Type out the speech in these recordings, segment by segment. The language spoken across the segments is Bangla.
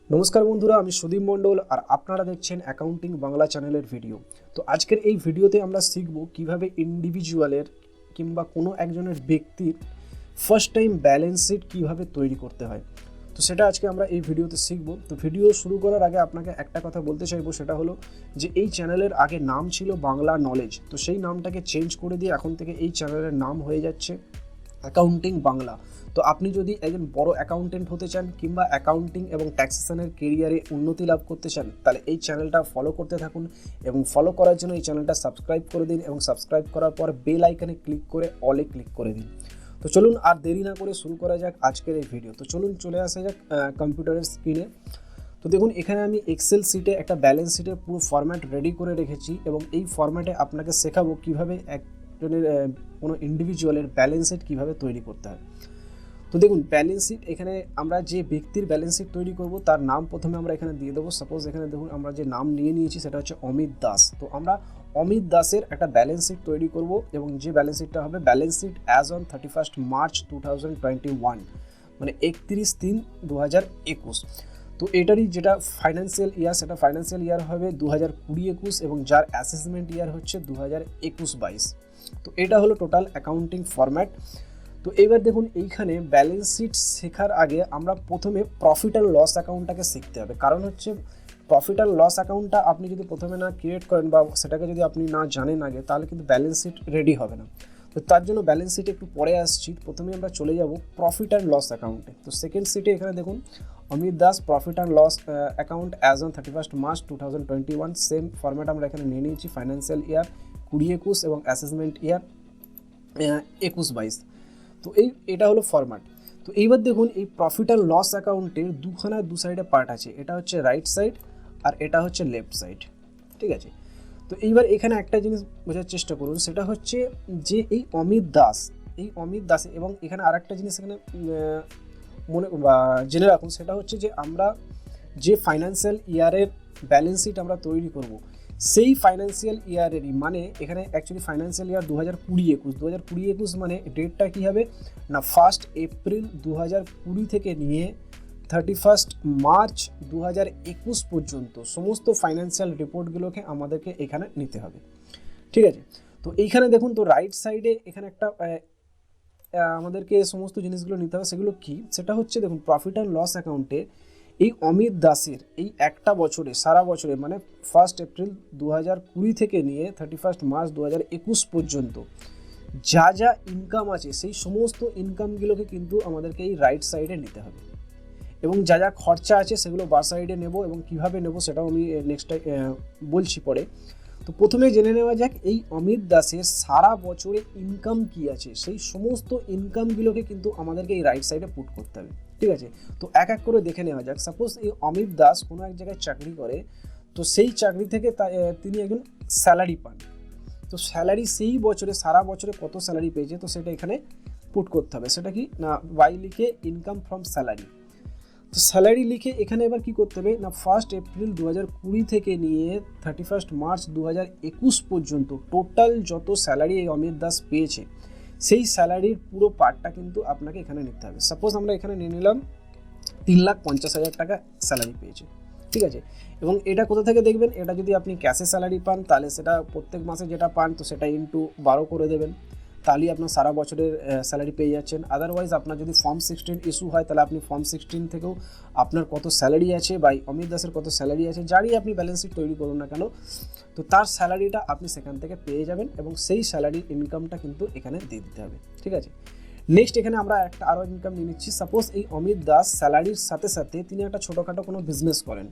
নমস্কার বন্ধুরা, আমি সুদীপ মণ্ডল আর আপনারা দেখছেন অ্যাকাউন্টিং বাংলা চ্যানেলের ভিডিও। তো আজকের এই ভিডিওতে আমরা শিখব কিভাবে ইন্ডিভিজুয়ালের কিংবা কোনো একজনের ব্যক্তির ফার্স্ট টাইম ব্যালেন্স শিট কীভাবে তৈরি করতে হয়। তো সেটা আজকে আমরা এই ভিডিওতে শিখব। তো ভিডিও শুরু করার আগে আপনাকে একটা কথা বলতে চাইবো, সেটা হলো যে এই চ্যানেলের আগে নাম ছিল বাংলা নলেজ, তো সেই নামটাকে চেঞ্জ করে দিয়ে এখন থেকে এই চ্যানেলের নাম হয়ে যাচ্ছে অ্যাকাউন্টিং বাংলা। তো আপনি যদি একজন বড় অ্যাকাউন্টেন্ট হতে চান কিংবা অ্যাকাউন্টিং এবং ট্যাক্সেশনের কেরিয়ারে উন্নতি লাভ করতে চান, তাহলে এই চ্যানেলটা ফলো করতে থাকুন এবং ফলো করার জন্য এই চ্যানেলটা সাবস্ক্রাইব করে দিন এবং সাবস্ক্রাইব করার পর বেল আইকনে ক্লিক করে অলে ক্লিক করে দিন। তো চলুন আর দেরি না করে শুরু করা যাক আজকের এই ভিডিও। তো চলুন চলে আসা যাক কম্পিউটারের স্ক্রিনে। তো দেখুন, এখানে আমি এক্সেল শিটে একটা ব্যালেন্স শিটের পুরো ফরম্যাট রেডি করে রেখেছি এবং এই ফরম্যাটে আপনাকে শেখাবো কীভাবে একজনের কোনো ইন্ডিভিজুয়ালের ব্যালেন্স শিট কীভাবে তৈরি করতে হয়। তো দেখুন, ব্যালেন্স শিট এখানে আমরা যে ব্যক্তির ব্যালেন্স শিট তৈরি করব তার নাম প্রথমে আমরা এখানে দিয়ে দেবো। সাপোজ এখানে দেখুন আমরা যে নাম নিয়েছি সেটা হচ্ছে অমিত দাস। তো আমরা অমিত দাসের একটা ব্যালেন্স শিট তৈরি করব এবং যে ব্যালেন্স শিটটা হবে balance sheet as on 31 March 2021, মানে 31/3/2021। তো এটারই যেটা ফাইন্যান্সিয়াল ইয়ার সেটা ফাইন্যান্সিয়াল ইয়ার হবে 2020-21 এবং যার অ্যাসেসমেন্ট ইয়ার হচ্ছে 2021-22। তো এটা হলো টোটাল অ্যাকাউন্টিং ফরম্যাট। তো এবার দেখুন, এইখানে ব্যালেন্স শিট শেখার আগে আমরা প্রথমে প্রফিট অ্যান্ড লস অ্যাকাউন্টটাকে শিখতে হবে। কারণ হচ্ছে প্রফিট অ্যান্ড লস অ্যাকাউন্টটা আপনি যদি প্রথমে না ক্রিয়েট করেন বা সেটাকে যদি আপনি না জানেন আগে, তাহলে কিন্তু ব্যালেন্স শিট রেডি হবে না। তো তার জন্য ব্যালেন্স শিটে একটু পরে আসছি। প্রথমে আমরা চলে যাব প্রফিট অ্যান্ড লস অ্যাকাউন্টে। তো সেকেন্ড শিটে এখানে দেখুন Amit Das profit and loss account as on 31 March 2021, same format আমরা এখানে নিয়ে নিয়েছি। ফাইন্যান্সিয়াল ইয়ার 2021 এবং অ্যাসেসমেন্ট ইয়ার 21-22। তো এটা হলো ফরম্যাট। তো এইবার দেখুন, এই প্রফিট অ্যান্ড লস অ্যাকাউন্টের দু সাইডে পার্ট আছে, এটা হচ্ছে রাইট সাইড আর এটা হচ্ছে লেফট সাইড, ঠিক আছে। তো এইবার এখানে একটা জিনিস বোঝার চেষ্টা করুন, সেটা হচ্ছে যে এই অমিত দাস এবং এখানে আরেকটা জিনিস এখানে জেনে রাখুন, সেটা হচ্ছে যে আমরা যে ফাইন্যান্সিয়াল ইয়ারের ব্যালেন্স শিট আমরা তৈরি করব, সেই ফাইন্যান্সিয়াল ইয়ারেরই, মানে এখানে অ্যাকচুয়ালি ফাইন্যান্সিয়াল ইয়ার 2020-21 মানে ডেটটা কী হবে না 1 এপ্রিল 2020 থেকে নিয়ে 31 মার্চ 2021 পর্যন্ত সমস্ত ফাইন্যান্সিয়াল রিপোর্টগুলোকে আমাদেরকে এখানে নিতে হবে, ঠিক আছে। তো এইখানে দেখুন, তো রাইট সাইডে এখানে একটা আমাদেরকে সমস্ত জিনিসগুলো নিতে হবে। সেগুলো কি, সেটা হচ্ছে দেখুন প্রফিট অ্যান্ড লস অ্যাকাউন্টে এই অমিত দাসের এই একটা বছরে সারা বছরে মানে 1 এপ্রিল 2020 থেকে নিয়ে 31 মার্চ 2021 পর্যন্ত যা যা ইনকাম আছে সেই সমস্ত ইনকামগুলোকে কিন্তু আমাদেরকে এই রাইট সাইডে নিতে হবে এবং যা যা খরচা আছে সেগুলো বা সাইডে নেব এবং কিভাবে নেব সেটাও আমি নেক্সট বলছি পরে। তো প্রথমে জেনে নেওয়া যাক এই অমিত দাসের সারা বছরে ইনকাম কি আছে, সেই সমস্ত ইনকামগুলোকে কিন্তু আমাদেরকে এই রাইট সাইডে পুট করতে হবে, ঠিক আছে। তো এক এক করে দেখে নেওয়া যাক। সাপোজ এই অমিত দাস কোনো এক জায়গায় চাকরি করে, তো সেই চাকরি থেকে তিনি একজন স্যালারি পান। তো স্যালারি সেই বছরে সারা বছরে কত স্যালারি পেয়েছে, তো সেটা এখানে পুট করতে হবে। সেটা কি না ওয়াই লিখে ইনকাম ফ্রম স্যালারি। তো স্যালারি লিখে এখানে এবার কি করতে হবে না 1 এপ্রিল 2020 থেকে নিয়ে 31 মার্চ 2021 পর্যন্ত টোটাল যত স্যালারি এই অমিত দাস পেয়েছে সেই স্যালারির পুরো পার্টটা কিন্তু আপনাকে এখানে নিতে হবে। সাপোজ আমরা এখানে নিয়ে নিলাম 3,50,000 টাকা স্যালারি পেয়েছে, ঠিক আছে। এবং এটা কোথা থেকে দেখবেন, এটা যদি আপনি ক্যাশে স্যালারি পান তাহলে সেটা প্রত্যেক মাসে যেটা পান তো সেটা ইনটু 12 করে দেবেন, তাহলেই আপনার সারা বছরের স্যালারি পেয়ে যাচ্ছেন। আদারওয়াইজ আপনার যদি ফর্ম 16 ইস্যু হয় তাহলে আপনি ফর্ম 16 থেকেও আপনার কত স্যালারি আছে বা অমিত দাসের কত স্যালারি আছে, যারই আপনি ব্যালেন্স শিট তৈরি করুন না কেন, তো তার স্যালারিটা আপনি সেখান থেকে পেয়ে যাবেন এবং সেই স্যালারির ইনকামটা কিন্তু এখানে দিয়ে দিতে হবে, ঠিক আছে। নেক্সট এখানে আমরা একটা আরও ইনকাম নিয়ে নিচ্ছি। সাপোজ এই অমিত দাস স্যালারির সাথে সাথে তিনি একটা ছোটোখাটো কোনো বিজনেস করেন,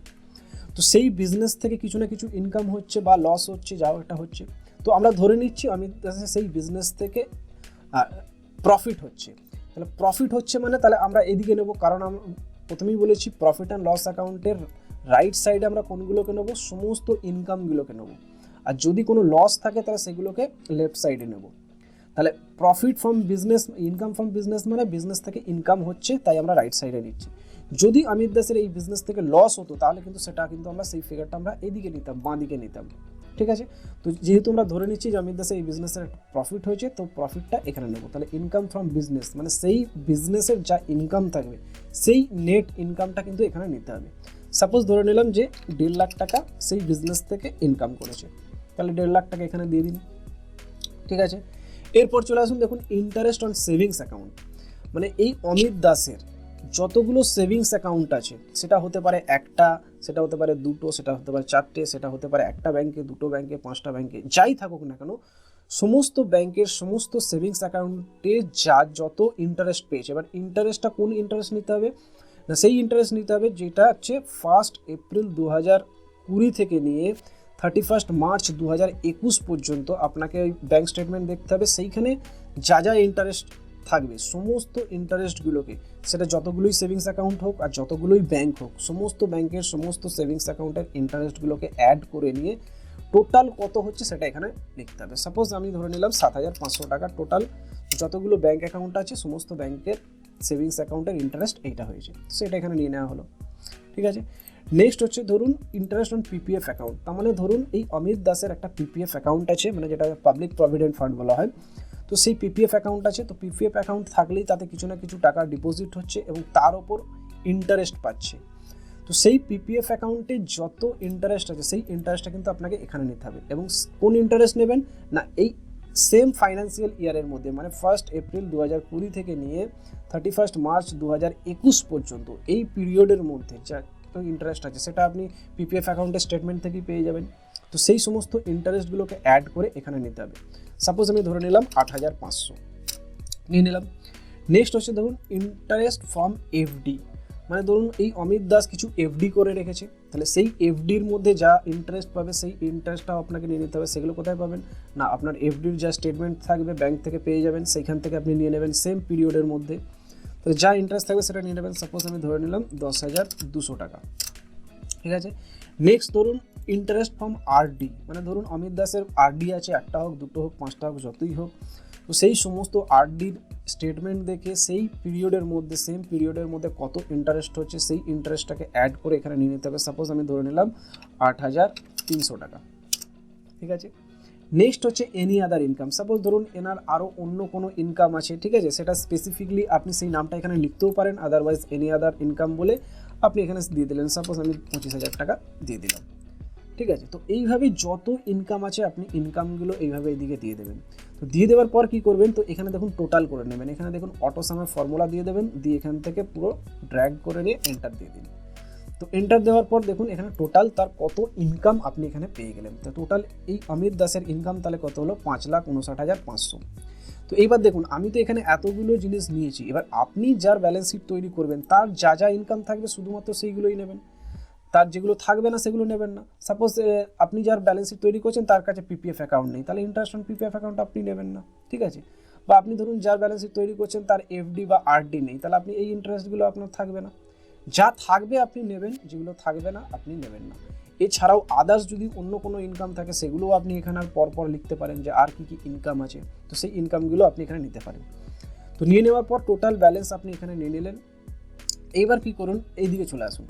তো সেই বিজনেস থেকে কিছু না কিছু ইনকাম হচ্ছে বা লস হচ্ছে, যাও একটা হচ্ছে। তো আমরা ধরে নিচ্ছি অমিত দাসের সেই বিজনেস থেকে প্রফিট হচ্ছে। তাহলে প্রফিট হচ্ছে মানে তাহলে আমরা এদিকে নেব, কারণ আমরা প্রথমেই বলেছি প্রফিট অ্যান্ড লস অ্যাকাউন্টের রাইট সাইডে আমরা কোনগুলোকে নেব, সমস্ত ইনকামগুলোকে নেব, আর যদি কোনো লস থাকে তাহলে সেগুলোকে লেফট সাইডে নেব। তাহলে profit from business, income from business মানে বিজনেস থেকে ইনকাম হচ্ছে, তাই আমরা রাইট সাইডে নিচ্ছি। যদি অমিত দাসের এই বিজনেস থেকে লস হতো তাহলে কিন্তু সেটা কিন্তু আমরা সেই ফিগারটা আমরা এদিকে নিতাম, বাঁ দিকে নিতাম, ঠিক আছে। তো যেহেতু আমরা ধরে নিচ্ছি যে অমিত দাসের এই বিজনেসের প্রফিট হয়েছে, তো প্রফিটটা এখানে নেবো। তাহলে ইনকাম ফ্রম বিজনেস মানে সেই বিজনেসের যা ইনকাম থাকবে সেই নেট ইনকামটা কিন্তু এখানে নিতে হবে। সাপোজ ধরে নিলাম যে 1.5 লাখ টাকা সেই বিজনেস থেকে ইনকাম করেছে, তাহলে 1.5 লাখ টাকা এখানে দিয়ে দিন। ঠিক আছে, এরপর চলে আসুন, দেখুন ইন্টারেস্ট অন সেভিংস অ্যাকাউন্ট। মানে এই অমিত দাসের যতগুলো সেভিংস অ্যাকাউন্ট আছে, সেটা হতে পারে একটা, সেটা হতে পারে দুটো, সেটা হতে পারে চারটে, সেটা হতে পারে একটা ব্যাংকে, দুটো ব্যাংকে, 5টা ব্যাংকে, যাই থাকুক না কেন, সমস্ত ব্যাংকের সমস্ত সেভিংস অ্যাকাউন্টে যা যত ইন্টারেস্ট পেয়েছে, এবার ইন্টারেস্টটা কোন ইন্টারেস্ট নিতে হবে না, সেই ইন্টারেস্ট নিতে হবে যেটা হচ্ছে 1 এপ্রিল 2020 থেকে নিয়ে 31 মার্চ 2021 পর্যন্ত আপনাকে ওই ব্যাংক স্টেটমেন্ট দেখতে হবে। সেইখানে যা যা ইন্টারেস্ট থাকবে সমস্ত ইন্টারেস্টগুলোকে, সেটা যতগুলোই সেভিংস অ্যাকাউন্ট হোক আর যতগুলোই ব্যাংক হোক, সমস্ত ব্যাংকের সমস্ত সেভিংস অ্যাকাউন্টের ইন্টারেস্টগুলোকে অ্যাড করে নিয়ে টোটাল কত হচ্ছে সেটা এখানে লিখতে হবে। সাপোজ আমি ধরে নিলাম 7,500 টাকা টোটাল যতগুলো ব্যাংক অ্যাকাউন্ট আছে সমস্ত ব্যাংকের সেভিংস অ্যাকাউন্টের ইন্টারেস্ট এইটা হয়েছে, সেটা এখানে নিয়ে নেওয়া হলো। ঠিক আছে, নেক্সট হচ্ছে ধরুন ইন্টারেস্ট অন পিপিএফ অ্যাকাউন্ট। তার মানে ধরুন এই অমিত দাসের একটা পিপিএফ অ্যাকাউন্ট আছে, মানে যেটা পাবলিক প্রভিডেন্ট ফান্ড বলা হয়। তো সেই পিপিএফ অ্যাকাউন্ট আছে, তো পিপিএফ অ্যাকাউন্ট থাকলেই তাতে কিছু না কিছু টাকা ডিপোজিট হচ্ছে এবং তার ওপর ইন্টারেস্ট পাচ্ছে। তো সেই পিপিএফ অ্যাকাউন্টে যত ইন্টারেস্ট আছে সেই ইন্টারেস্টটা কিন্তু আপনাকে এখানে নিতে হবে। এবং কোন ইন্টারেস্ট নেবেন না, এই সেম ফাইন্যান্সিয়াল ইয়ারের মধ্যে, মানে 1 এপ্রিল 2020 থেকে নিয়ে 31 মার্চ 2021 পর্যন্ত এই পিরিয়ডের মধ্যে যা ইন্টারেস্ট আছে সেটা আপনি পিপিএফ অ্যাকাউন্টের স্টেটমেন্ট থেকেই পেয়ে যাবেন। তো সেই সমস্ত ইন্টারেস্টগুলোকে অ্যাড করে এখানে নিতে হবে। সাপোজ আমি ধরে নিলাম 8,500 নিয়ে নিলাম। নেক্সট হচ্ছে ধরুন ইন্টারেস্ট ফ্রম এফডি, মানে ধরুন এই অমিত দাস কিছু এফডি করে রেখেছে, তাহলে সেই এফডির মধ্যে যা ইন্টারেস্ট পাবে সেই ইন্টারেস্টটাও আপনাকে নিয়ে নিতে হবে। সেগুলো কোথায় পাবেন না, আপনার এফডির যা স্টেটমেন্ট থাকবে ব্যাংক থেকে পেয়ে যাবেন, সেইখান থেকে আপনি নিয়ে নেবেন সেম পিরিয়ডের মধ্যে। তো যা ইন্টারেস্ট থাকবে সেটা নিয়ে নেবেন। সাপোজ আমি ধরে নিলাম 10,200 টাকা। ঠিক আছে, নেক্সট ধরুন ইন্টারেস্ট ফ্রম আরডি, মানে ধরুন অমিত দাসের আরডি আছে, একটা হোক, দুটো হোক, 5টা হোক, যতই হোক, তো সেই সমস্ত আরডির স্টেটমেন্ট দেখে সেই পিরিয়ডের মধ্যে সেম পিরিয়ডের মধ্যে কত ইন্টারেস্ট হচ্ছে সেই ইন্টারেস্টটাকে অ্যাড করে এখানে নিয়ে নিতে হবে। সাপোজ আমি ধরে নিলাম 8,300 টাকা। ঠিক আছে, নেক্সট হচ্ছে এনি আদার ইনকাম। সাপোজ ধরুন এনার আরও অন্য কোনো ইনকাম আছে, ঠিক আছে, সেটা স্পেসিফিকলি আপনি সেই নামটা এখানে লিখতেও পারেন, আদারওয়াইজ এনি আদার ইনকাম বলে আপনি এখানে দিয়ে দিলেন। সাপোজ আমি 25,000 টাকা দিয়ে দিলাম। ঠিক আছে, তো এইভাবে যত ইনকাম আছে আপনি ইনকামগুলো এইভাবে এইদিকে দিয়ে দেবেন। তো দিয়ে দেওয়ার পর কি করবেন, তো এখানে দেখুন টোটাল করে নেবেন, এখানে দেখুন অটো সামের ফর্মুলা দিয়ে দেবেন, দিয়ে এখান থেকে পুরো ড্র্যাগ করে নিয়ে এন্টার দিয়ে দিন। তো এন্টার দেওয়ার পর দেখুন এখানে টোটাল তার কত ইনকাম আপনি এখানে পেয়ে গেলেন। তো টোটাল এই অমিত দাসের ইনকাম তাহলে কত হলো 5,59,500। তো এইবার দেখুন আমি তো এখানে এতগুলো জিনিস নিয়েছি, এবার আপনি যার ব্যালেন্স শিট তৈরি করবেন তার যা যা ইনকাম থাকবে শুধুমাত্র সেইগুলোই নেবেন, তার যেগুলো থাকবে না সেগুলো নেবেন না। সাপোজ আপনি যার ব্যালেন্স শিট তৈরি করছেন তার কাছে পিপিএফ অ্যাকাউন্ট নেই, তাহলে ইন্টারেস্ট অন পিপিএফ অ্যাকাউন্ট আপনি নেবেন না। ঠিক আছে, বা আপনি ধরুন যার ব্যালেন্স শিট তৈরি করছেন তার এফডি বা আরডি নেই, তাহলে আপনি এই ইন্টারেস্টগুলো আপনার থাকবে না। যা থাকবে আপনি নেবেন, যেগুলো থাকবে না আপনি নেবেন না। এছাড়াও আদার্স যদি অন্য কোনো ইনকাম থাকে সেগুলোও আপনি এখানে আর পরপর লিখতে পারেন যে আর কি কি ইনকাম আছে, তো সেই ইনকামগুলো আপনি এখানে নিতে পারেন। তো নিয়ে নেওয়ার পর টোটাল ব্যালেন্স আপনি এখানে নিয়ে নিলেন। এইবার কি করুন, এইদিকে চলে আসুন,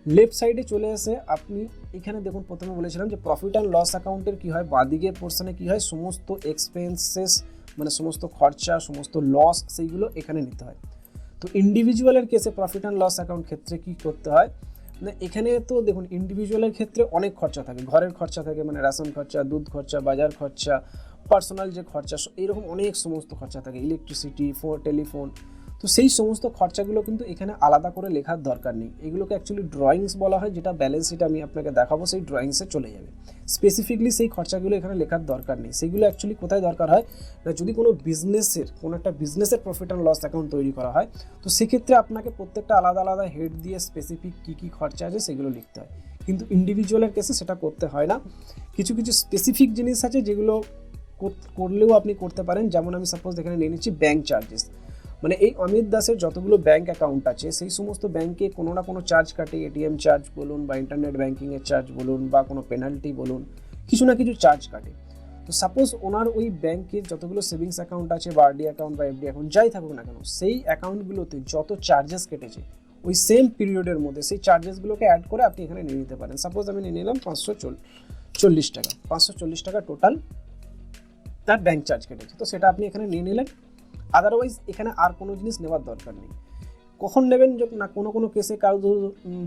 লেফট সাইডে চলে এসে আপনি এখানে দেখুন প্রথমে বলেছিলাম যে প্রফিট অ্যান্ড লস অ্যাকাউন্টের কী হয়, বাঁদিকের পোর্শনে কী হয়, সমস্ত এক্সপেন্সেস মানে সমস্ত খরচা সমস্ত লস সেইগুলো এখানে নিতে হয়। তো ইন্ডিভিজুয়ালের কেসে প্রফিট অ্যান্ড লস অ্যাকাউন্ট ক্ষেত্রে কী করতে হয় না, এখানে তো দেখুন ইন্ডিভিজুয়ালের ক্ষেত্রে অনেক খরচা থাকে, ঘরের খরচা থাকে, মানে রেশন খরচা, দুধ খরচা, বাজার খরচা, পার্সোনাল যে খরচা, এইরকম অনেক সমস্ত খরচা থাকে, ইলেকট্রিসিটি, টেলিফোন। তো সেই সমস্ত খরচাগুলো কিন্তু এখানে আলাদা করে লেখার দরকার নেই, এগুলোকে অ্যাকচুয়ালি ড্রয়িংস বলা হয়, যেটা ব্যালেন্স শিট আমি আপনাকে দেখাবো সেই ড্রয়িংসে চলে যাবে। স্পেসিফিকলি সেই খরচাগুলো এখানে লেখার দরকার নেই। সেগুলো অ্যাকচুয়ালি কোথায় দরকার হয় না, যদি কোনো একটা বিজনেসের প্রফিট অ্যান্ড লস অ্যাকাউন্ট তৈরি করা হয়, তো সেক্ষেত্রে আপনাকে প্রত্যেকটা আলাদা আলাদা হেড দিয়ে স্পেসিফিক কী কী খরচা আছে সেগুলো লিখতে হয়। কিন্তু ইন্ডিভিজুয়ালের কেসে সেটা করতে হয় না। কিছু কিছু স্পেসিফিক জিনিস আছে যেগুলো করলেও আপনি করতে পারেন, যেমন আমি সাপোজ এখানে নিয়ে নিচ্ছি ব্যাঙ্ক চার্জেস। মানে এই অমিত দাসের যতগুলো ব্যাঙ্ক অ্যাকাউন্ট আছে সেই সমস্ত ব্যাঙ্কে কোনো না কোনো চার্জ কাটে, এটিএম চার্জ বলুন বা ইন্টারনেট ব্যাঙ্কিংয়ের চার্জ বলুন বা কোনো পেনাল্টি বলুন, কিছু না কিছু চার্জ কাটে। তো সাপোজ ওনার ওই ব্যাঙ্কের যতগুলো সেভিংস অ্যাকাউন্ট আছে বা আরডি অ্যাকাউন্ট বা এফডি অ্যাকাউন্ট যাই থাকুক না কেন, সেই অ্যাকাউন্টগুলোতে যত চার্জেস কেটেছে ওই সেম পিরিয়ডের মধ্যে সেই চার্জেসগুলোকে অ্যাড করে আপনি এখানে নিয়ে নিতে পারেন। সাপোজ আমি নিয়ে নিলাম 40 টাকা, 540 টাকা টোটাল তার ব্যাংক চার্জ কেটেছে। তো সেটা আপনি এখানে নিয়ে নিলেন। আদারওয়াইজ এখানে আর কোনো জিনিস নেওয়ার দরকার নেই। কখন নেবেন, যখন না কোনো কেসে কারো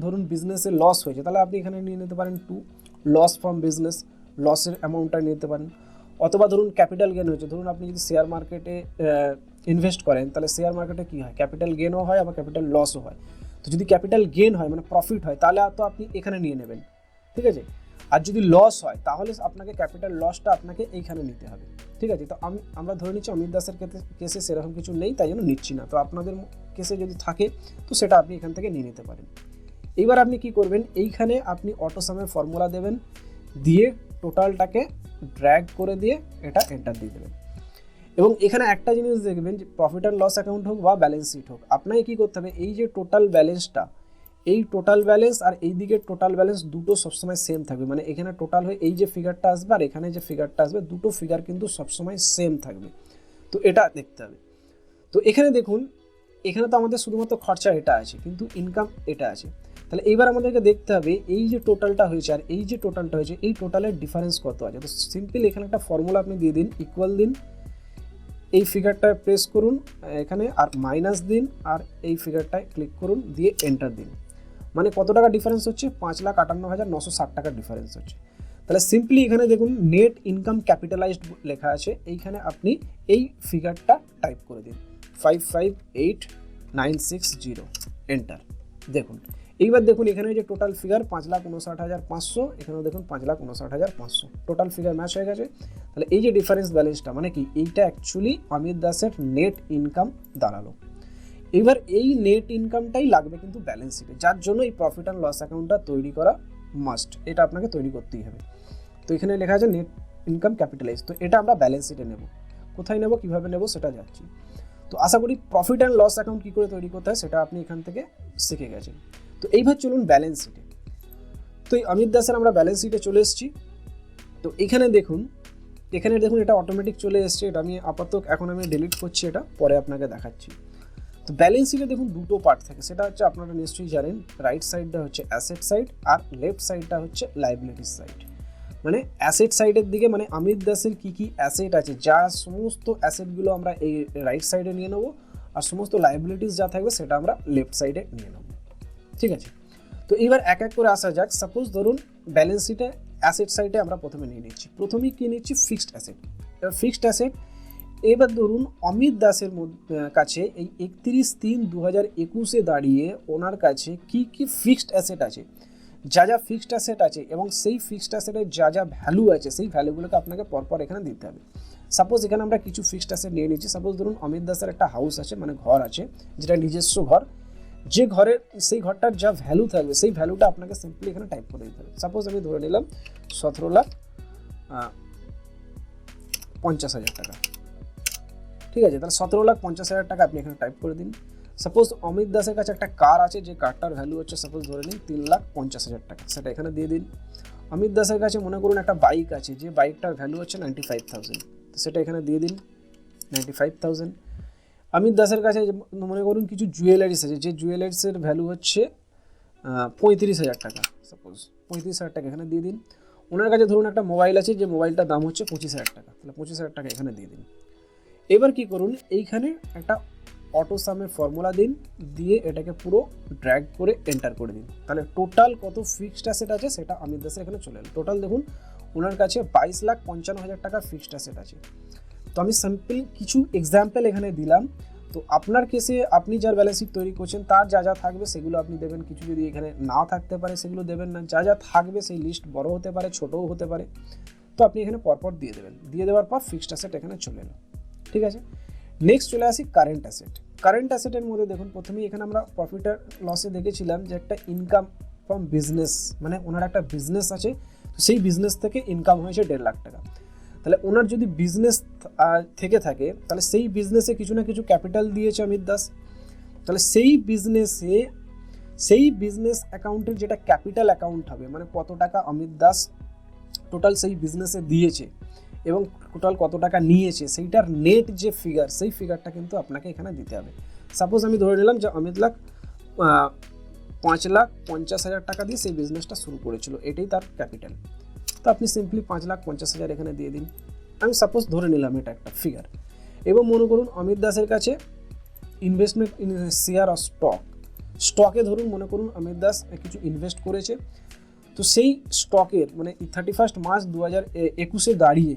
ধরুন বিজনেসে লস হয়েছে, তাহলে আপনি এখানে নিয়ে নিতে পারেন টু লস ফ্রম বিজনেস, লসের অ্যামাউন্টটা নিতে পারেন। অথবা ধরুন ক্যাপিটাল গেন হয়েছে, ধরুন আপনি যদি শেয়ার মার্কেটে ইনভেস্ট করেন, তাহলে শেয়ার মার্কেটে কী হয়, ক্যাপিটাল গেনও হয় আবার ক্যাপিটাল লসও হয়। তো যদি ক্যাপিটাল গেন হয় মানে প্রফিট হয়, তাহলে তো আপনি এখানে নিয়ে নেবেন, ঠিক আছে। আর যদি লস হয় তাহলে আপনাকে ক্যাপিটাল লসটা আপনাকে এইখানে নিতে হবে, ঠিক আছে। তো আমরা ধরে নিচ্ছি অমিত দাসের কেসে সেরকম কিছু নেই, তাই জন্য নিচ্ছি না। তো আপনাদের কেসে যদি থাকে তো সেটা আপনি এখান থেকে নিয়ে নিতে পারেন। এইবার আপনি কি করবেন, এইখানে আপনি অটোসামের ফর্মুলা দেবেন, দিয়ে টোটালটাকে ড্র্যাগ করে দিয়ে এটা এন্টার দিয়ে দেবেন। এবং এখানে একটা জিনিস দেখবেন যে প্রফিট অ্যান্ড লস অ্যাকাউন্ট হোক বা ব্যালেন্স শিট হোক, আপনাকে কী করতে হবে, এই যে টোটাল ব্যালেন্সটা, এই টোটাল ব্যালেন্স আর এই দিকের টোটাল ব্যালেন্স দুটো সবসময় সেম থাকবে। মানে এখানে টোটাল হয়ে এই যে ফিগারটা আসবে আর এখানে যে ফিগারটা আসবে, দুটো ফিগার কিন্তু সবসময় সেম থাকবে। তো এটা দেখতে হবে। তো এখানে দেখুন, এখানে তো আমাদের শুধুমাত্র খরচা এটা আছে, কিন্তু ইনকাম এটা আছে। তাহলে এইবার আমাদেরকে দেখতে হবে এই যে টোটালটা হয়েছে আর এই যে টোটালটা হয়েছে, এই টোটালের ডিফারেন্স কত আছে। তো সিম্পল এখানে একটা ফর্মুলা আপনি দিয়ে দিন, ইকুয়াল দিন, এই ফিগারটায় প্রেস করুন এখানে, আর মাইনাস দিন, আর এই ফিগারটায় ক্লিক করুন, দিয়ে এন্টার দিন। মানে কত টাকা ডিফারেন্স হচ্ছে, 5,58,960 টাকার ডিফারেন্স হচ্ছে। তাহলে সিম্পলি এখানে দেখুন নেট ইনকাম ক্যাপিটালাইজড লেখা আছে, এইখানে আপনি এই ফিগারটা টাইপ করে দিন, 558960 এন্টার। দেখুন এইবার দেখুন এখানে যে টোটাল ফিগার 5,59,500, এখানেও দেখুন 5,59,500 টোটাল ফিগার ম্যাচ হয়ে গেছে। তাহলে এই যে ডিফারেন্স ব্যালেন্সটা মানে কি, এইটা অ্যাকচুয়ালি অমিত দাসের নেট ইনকাম দাঁড়ালো। এবার এই নেট ইনকামটাই লাগবে কিন্তু ব্যালেন্স শিটে, যার জন্য এই প্রফিট অ্যান্ড লস অ্যাকাউন্টটা তৈরি করা মাস্ট, এটা আপনাকে তৈরি করতেই হবে। তো এখানে লেখা আছে নেট ইনকাম ক্যাপিটালাইজ, তো এটা আমরা ব্যালেন্স শিটে নেব। কোথায় নেব, কীভাবে নেব সেটা যাচ্ছি। তো আশা করি প্রফিট অ্যান্ড লস অ্যাকাউন্ট কী করে তৈরি করতে হয় সেটা আপনি এখান থেকে শিখে গেছেন। তো এইবার চলুন ব্যালেন্স শিটে। তো এই অমিত দাসের আমরা ব্যালেন্স শিটে চলে এসেছি। তো এখানে দেখুন এটা অটোমেটিক চলে এসছে, এটা আমি আপাতত এখন আমি ডিলিট করছি, এটা পরে আপনাকে দেখাচ্ছি। তো ব্যালেন্স শিটে দেখুন দুটো পার্ট থাকে, সেটা হচ্ছে আপনারা নিশ্চয়ই জানেন, রাইট সাইডটা হচ্ছে অ্যাসেট সাইড আর লেফট সাইডটা হচ্ছে লাইবিলিটিস সাইড। মানে অ্যাসেট সাইডের দিকে মানে অমিত দাসের কী কী অ্যাসেট আছে, যা সমস্ত অ্যাসেটগুলো আমরা এই রাইট সাইডে নিয়ে নেবো, আর সমস্ত লাইবিলিটিস যা থাকবে সেটা আমরা লেফট সাইডে নিয়ে নেবো, ঠিক আছে। তো এবার এক এক করে আসা যাক। সাপোজ ধরুন ব্যালেন্স শিটে অ্যাসেট সাইডে আমরা প্রথমেই কী নিচ্ছি, ফিক্সড অ্যাসেট। এবার ফিক্সড অ্যাসেট, এবার ধরুন অমিত দাসের কাছে এই 31/3/2021 দাঁড়িয়ে ওনার কাছে কি কি ফিক্সড অ্যাসেট আছে, যা যা ফিক্সড অ্যাসেট আছে এবং সেই ফিক্সড অ্যাসেটের যা যা ভ্যালু আছে সেই ভ্যালুগুলোকে আপনাকে পরপর এখানে দিতে হবে। সাপোজ এখানে আমরা কিছু ফিক্সড অ্যাসেট নিয়ে নিচ্ছি। সাপোজ ধরুন অমিত দাসের একটা হাউস আছে, মানে ঘর আছে, যেটা নিজস্ব ঘর, যে ঘরের সেই ঘরটার যা ভ্যালু থাকবে সেই ভ্যালুটা আপনাকে সিম্পলি এখানে টাইপ করে দিতে হবে। সাপোজ আমি ধরে নিলাম 17,50,000 টাকা, ঠিক আছে। তাহলে 17,50,000 টাকা আপনি এখানে টাইপ করে দিন। সাপোজ অমিত দাসের কাছে একটা কার আছে, যে কারটার ভ্যালু হচ্ছে সাপোজ ধরে নিন 3,50,000 টাকা, সেটা এখানে দিয়ে দিন। অমিত দাসের কাছে মনে করুন একটা বাইক আছে, যে বাইকটার ভ্যালু হচ্ছে 95,000, তো সেটা এখানে দিয়ে দিন 95,000। অমিত দাসের কাছে মনে করুন কিছু জুয়েলারিস আছে, যে জুয়েলারিসের ভ্যালু হচ্ছে 35,000 টাকা, সাপোজ 35,000 টাকা এখানে দিয়ে দিন। ওনার কাছে ধরুন একটা মোবাইল আছে, যে মোবাইলটার দাম হচ্ছে 25,000 টাকা, তাহলে 25,000 টাকা এখানে দিয়ে দিন। এবার কি করুন, এইখানে একটা অটো সামের ফর্মুলা দিন, দিয়ে এটাকে পুরো ড্র্যাগ করে এন্টার করে দিন। তাহলে টোটাল কত ফিক্সড অ্যাসেট আছে সেটা অমিত দাসের এখানে চলে এলো। টোটাল দেখুন ওনার কাছে 22,55,000 টাকা ফিক্সড অ্যাসেট আছে। তো আমি সিম্পল কিছু এক্সাম্পল এখানে দিলাম। তো আপনার কেসে আপনি যার ব্যালেন্স শিট তৈরি করছেন তার যা যা থাকবে সেগুলো আপনি দেবেন, কিছু যদি এখানে না থাকতে পারে সেগুলো দেবেন না। যা যা থাকবে সেই লিস্ট বড় হতে পারে, ছোটও হতে পারে, তো আপনি এখানে পরপর দিয়ে দেবেন। দিয়ে দেওয়ার পর ফিক্সড অ্যাসেট এখানে চলে এলো, ঠিক আছে। নেক্সট চলে আসি কারেন্ট অ্যাসেট। কারেন্ট অ্যাসেটের মধ্যে দেখুন প্রথমেই এখানে আমরা প্রফিট আর লসে দেখেছিলাম যে একটা ইনকাম ফ্রম বিজনেস, মানে ওনার একটা বিজনেস আছে, তো সেই বিজনেস থেকে ইনকাম হয়েছে 1.5 লাখ টাকা। তাহলে ওনার যদি বিজনেস থেকে থাকে তাহলে সেই বিজনেসে কিছু না কিছু ক্যাপিটাল দিয়েছে অমিত দাস। তাহলে সেই বিজনেস অ্যাকাউন্টের যেটা ক্যাপিটাল অ্যাকাউন্ট হবে, মানে কত টাকা অমিত দাস টোটাল সেই বিজনেসে দিয়েছে এবং টোটাল কত টাকা নিয়েছে, সেইটার নেট যে ফিগার, সেই ফিগারটা কিন্তু আপনাকে এখানে দিতে হবে। সাপোজ আমি ধরে নিলাম যে অমিত 5,50,000 টাকা দিয়ে সেই বিজনেসটা শুরু করেছিল, এটাই তার ক্যাপিটাল। তো আপনি সিম্পলি 5,50,000 এখানে দিয়ে দিন, আমি সাপোজ ধরে নিলাম এটা একটা ফিগার। এবং মনে করুন অমিত দাসের কাছে ইনভেস্টমেন্ট ইন শেয়ার অফ স্টকে ধরুন মনে করুন অমিত দাস কিছু ইনভেস্ট করেছে, তো সেই স্টকের মানে 31 মার্চ 2021 দাঁড়িয়ে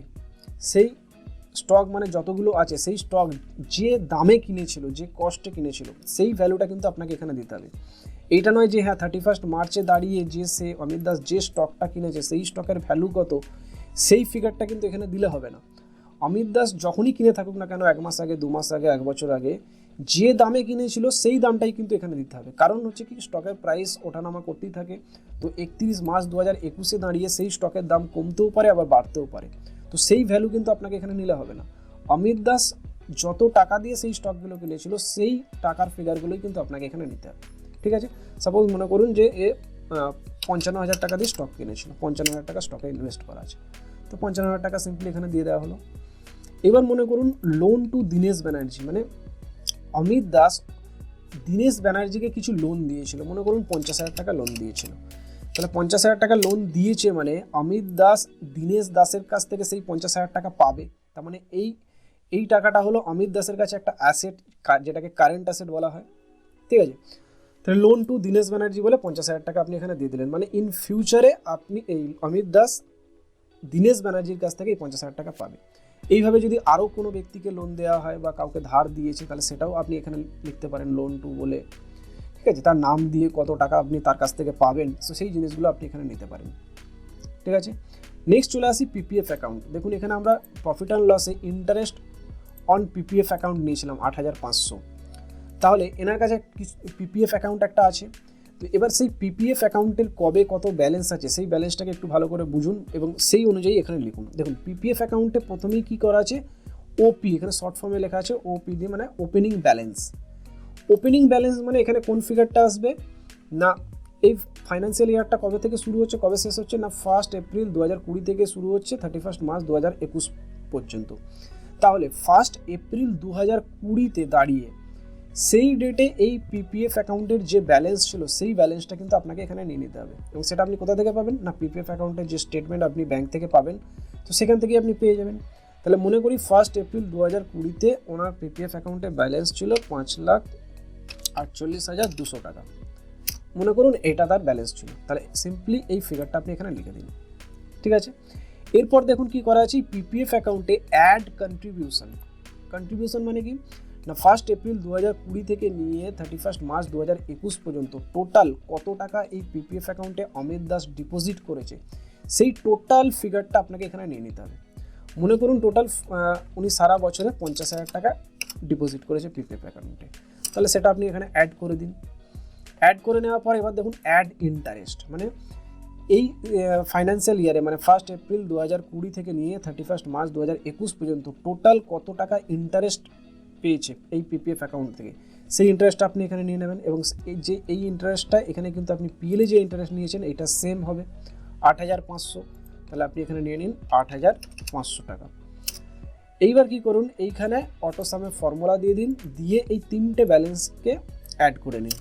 সেই স্টক মানে যতগুলো আছে সেই স্টক যে দামে কিনেছিল, যে কস্টে কিনেছিল, সেই ভ্যালুটা কিন্তু আপনাকে এখানে দিতে হবে। এইটা নয় যে হ্যাঁ 31 মার্চে দাঁড়িয়ে যে সে অমিত দাস যে স্টকটা কিনেছে সেই স্টকের ভ্যালু কত সেই ফিগারটা কিন্তু এখানে দিলে হবে না। অমিত দাস যখনই কিনে থাকুক না কেন, 1 মাস আগে, 2 মাস আগে, 1 বছর আগে যে দামে কিনেছিল সেই দামটাই কিন্তু এখানে দিতে হবে। কারণ হচ্ছে কি স্টকের প্রাইস ওঠানামা করতেই থাকে, তো 31 মার্চ 2021 দাঁড়িয়ে সেই স্টকের দাম কমতেও পারে আবার বাড়তেও পারে, তো সেই ভ্যালু কিন্তু আপনাকে এখানে নিলে হবে না। অমিত দাস যত টাকা দিয়ে সেই স্টকগুলো কিনেছিল সেই টাকার ফিগারগুলোই কিন্তু আপনাকে এখানে নিতে হবে, ঠিক আছে। সাপোজ মনে করুন যে এ 55,000 টাকা দিয়ে স্টক কিনেছিল, 55,000 টাকা স্টকে ইনভেস্ট করা আছে, তো 55,000 টাকা সিম্পলি এখানে দিয়ে দেওয়া হলো। এবার মনে করুন লোন টু দীনেশ ব্যানার্জি, মানে অমিত দাস দীনেশ ব্যানার্জিকে কিছু লোন দিয়েছিল, মনে করুন 50,000 টাকা লোন দিয়েছিল, তাহলে 50,000 টাকা লোন দিয়েছে মানে অমিত দাস দীনেশ দাসের কাছ থেকে সেই 50,000 টাকা পাবে। তার মানে এই টাকাটা হলো অমিত দাসের কাছে একটা অ্যাসেট, যেটাকে কারেন্ট অ্যাসেট বলা হয়, ঠিক আছে। তাহলে লোন টু দীনেশ ব্যানার্জি বলে 50,000 টাকা আপনি এখানে দিয়ে দিলেন, মানে ইন ফিউচারে আপনি এই অমিত দাস দীনেশ ব্যানার্জির কাছ থেকে এই 50,000 টাকা পাবে। এইভাবে যদি আরও কোনো ব্যক্তিকে লোন দেওয়া হয় বা কাউকে ধার দিয়েছে তাহলে সেটাও আপনি এখানে লিখতে পারেন লোন টু বলে, ঠিক আছে, তার নাম দিয়ে কত টাকা আপনি তার কাছ থেকে পাবেন, তো সেই জিনিসগুলো আপনি এখানে নিতে পারেন, ঠিক আছে। নেক্সট চলে আসি পিপিএফ অ্যাকাউন্ট। দেখুন এখানে আমরা প্রফিট অ্যান্ড লসে ইন্টারেস্ট অন পিপিএফ অ্যাকাউন্ট নিয়েছিলাম 8,500, তাহলে এনার কাছে পিপিএফ অ্যাকাউন্ট একটা আছে। তো এবার সেই পিপিএফ অ্যাকাউন্টের কবে কত ব্যালেন্স আছে সেই ব্যালেন্সটাকে একটু ভালো করে বুঝুন এবং সেই অনুযায়ী এখানে লিখুন। দেখুন পিপিএফ অ্যাকাউন্টে প্রথমেই কী করা আছে, ওপি, এখানে শর্ট ফর্মে লেখা আছে ওপি দিয়ে, মানে ওপেনিং ব্যালেন্স। ওপেনিং ব্যালেন্স মানে এখানে কোন ফিগারটা আসবে না, এই ফাইন্যান্সিয়াল ইয়ারটা কবে থেকে শুরু হচ্ছে কবে শেষ হচ্ছে না, 1 এপ্রিল 2020 থেকে শুরু হচ্ছে 31 মার্চ 2021 পর্যন্ত। তাহলে 1 এপ্রিল 2020 দাঁড়িয়ে সেই ডেটে এই পিপিএফ অ্যাকাউন্টের যে ব্যালেন্স ছিল সেই ব্যালেন্সটা কিন্তু আপনাকে এখানে নিয়ে নিতে হবে, এবং সেটা আপনি কোথা থেকে পাবেন না, পিপিএফ অ্যাকাউন্টের যে স্টেটমেন্ট আপনি ব্যাংক থেকে পাবেন, তো সেখান থেকেই আপনি পেয়ে যাবেন। তাহলে মনে করি 1 এপ্রিল 2020 ওনার পিপিএফ অ্যাকাউন্টে ব্যালেন্স ছিল 5,48,200 টাকা, মনে করুন এটা তার ব্যালেন্স ছিল, তাহলে সিম্পলি এই ফিগারটা আপনি এখানে লিখে দিন, ঠিক আছে। এরপর দেখুন কি করা আছে, পিপিএফ অ্যাকাউন্টে অ্যাড কন্ট্রিবিউশন মানে কি না, 1 এপ্রিল 2020 থেকে নিয়ে 31 মার্চ 2021 পর্যন্ত টোটাল কত টাকা এই পিপিএফ অ্যাকাউন্টে অমিত দাস ডিপোজিট করেছে সেই টোটাল ফিগারটা আপনাকে এখানে নিয়ে নিতে হবে। মনে করুন টোটাল উনি সারা বছরে 50,000 টাকা ডিপোজিট করেছে পিপিএফ অ্যাকাউন্টে, তাহলে সেটা আপনি এখানে অ্যাড করে দিন। অ্যাড করে নেওয়ার পর এবার দেখুন অ্যাড ইন্টারেস্ট, মানে এই ফাইন্যান্সিয়াল ইয়ারে মানে 1 এপ্রিল 2020 থেকে নিয়ে 31 মার্চ 2021 পর্যন্ত টোটাল কত টাকা ইন্টারেস্ট পেয়েছে এই পিপিএফ অ্যাকাউন্ট থেকে সেই ইন্টারেস্টটা আপনি এখানে নিয়ে নেবেন, এবং এই ইন্টারেস্টটা এখানে কিন্তু আপনি পিএলে যে ইন্টারেস্ট নিয়েছেন এটা সেম হবে 8,500, তাহলে আপনি এখানে নিয়ে নিন 8,500 টাকা। এইবার কি করুন, এইখানে অটোসামে ফর্মুলা দিয়ে দিন, দিয়ে এই তিনটে ব্যালেন্সকে অ্যাড করে নিন।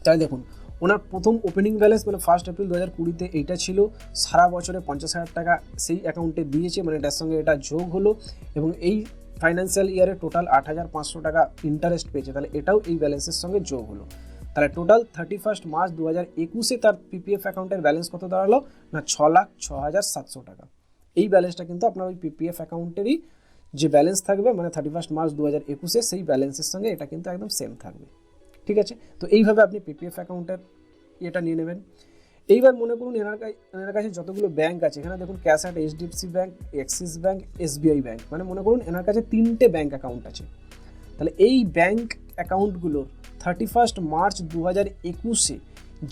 তাই দেখুন ওনার প্রথম ওপেনিং ব্যালেন্স মানে 1 এপ্রিল 2020 এইটা ছিল, সারা বছরে 50,000 টাকা সেই অ্যাকাউন্টে দিয়েছে, মানে এটার সঙ্গে এটা যোগ হলো, এবং এই ফাইন্যান্সিয়াল ইয়ারে টোটাল 8,500 টাকা ইন্টারেস্ট পেয়েছে, তাহলে এটাও এই ব্যালেন্সের সঙ্গে যোগ হলো। তাহলে টোটাল 31 মার্চ 2021 তার পিপিএফ অ্যাকাউন্টের ব্যালেন্স কত দাঁড়ালো না 6,06,700 টাকা। এই ব্যালেন্সটা কিন্তু আপনার ওই পিপিএফ অ্যাকাউন্টেরই যে ব্যালেন্স থাকবে মানে 31 মার্চ 2021 সেই ব্যালেন্সের সঙ্গে এটা কিন্তু একদম সেম থাকবে, ঠিক আছে। তো এইভাবে আপনি পিপিএফ অ্যাকাউন্টের এটা নিয়ে নেবেন। এইবার মনে করুন এনার কাছে যতগুলো ব্যাংক আছে, এখানে দেখুন cash at HDFC bank, Axis bank, SBI bank, মানে মনে করুন এনার কাছে 3টে ব্যাংক অ্যাকাউন্ট আছে। তাহলে এই ব্যাংক অ্যাকাউন্টগুলোর 31 মার্চ 2021